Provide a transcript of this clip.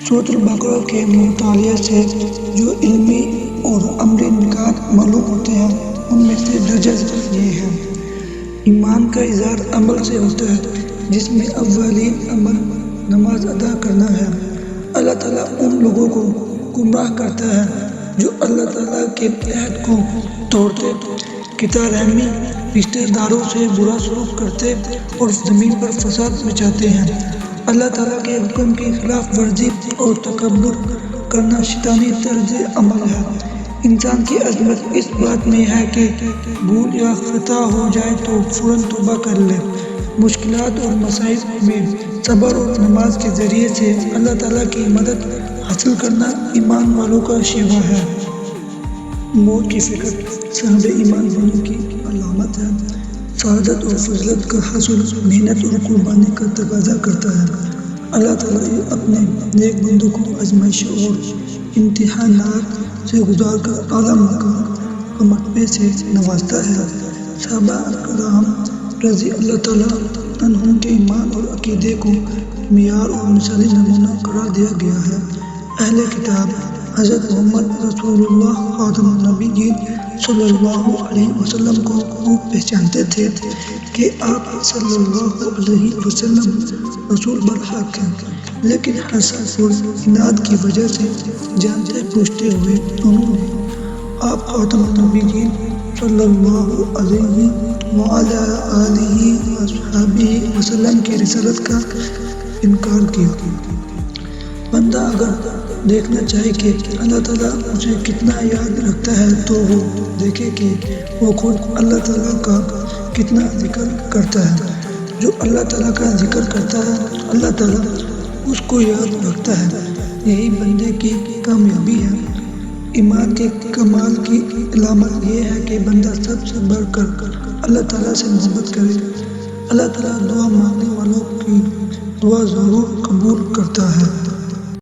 سورۃ البقرہ کے مطالعے سے جو علمی اور عملی نکات معلوم ہوتے ہیں ان میں سے درجہ ذیل یہ ہے۔ ایمان کا اظہار عمل سے ہوتا ہے جس میں اولین عمل نماز ادا کرنا ہے۔ اللہ تعالیٰ ان لوگوں کو گمراہ کرتا ہے جو اللہ تعالیٰ کے عہد کو توڑتے، قطع رحمی، رشتہ داروں سے برا سلوک کرتے اور زمین پر فساد مچاتے ہیں۔ اللہ تعالیٰ کے حکم کی خلاف ورزی اور تکبر کرنا شیطانی طرز عمل ہے۔ انسان کی عظمت اس بات میں ہے کہ بھول یا خطا ہو جائے تو فوراً توبہ کر لے۔ مشکلات اور مصائب میں صبر اور نماز کے ذریعے سے اللہ تعالیٰ کی مدد حاصل کرنا ایمان والوں کا شیوا ہے۔ موت کی فکر صاحب ایمان ہونے کی علامت ہے۔ سعادت اور فضیلت کا حاصل محنت اور قربانی کا تقاضا کرتا ہے۔ اللہ تعالیٰ اپنے نیک بندوں کو آزمائشوں اور امتحانات سے گزار کر اعلیٰ مقام اور مرتبے سے نوازتا ہے۔ صحابہ کرام رضی اللہ تعالیٰ عنہم کے ایمان اور عقیدے کو معیار اور مثالی نمونہ قرار دیا گیا ہے۔ اہل کتاب حضرت محمد رسول اللہ خاتم النبیین صلی اللہ علیہ وسلم کو خوب پہچانتے تھے کہ آپ صلی اللہ علیہ وسلم رسول بالحق ہیں، لیکن حسد اور عناد کی وجہ سے جانتے بوجھتے ہوئے انہوں نے آپ خاتم النبیین صلی اللہ علیہ وعلیٰ آلہ وصحبہ وسلم کی رسالت کا انکار کیا۔ بندہ اگر دیکھنا چاہے کہ اللہ تعالیٰ اسے کتنا یاد رکھتا ہے تو وہ دیکھے کہ وہ خود اللہ تعالیٰ کا کتنا ذکر کرتا ہے۔ جو اللہ تعالیٰ کا ذکر کرتا ہے اللہ تعالیٰ اس کو یاد رکھتا ہے۔ یہی بندے کی کامیابی ہے۔ ایمان کے کمال کی علامت یہ ہے کہ بندہ سب سے بڑھ کر اللہ تعالیٰ سے محبت کرے۔ اللہ تعالیٰ دعا مانگنے والوں کی دعا ضرور قبول کرتا ہے۔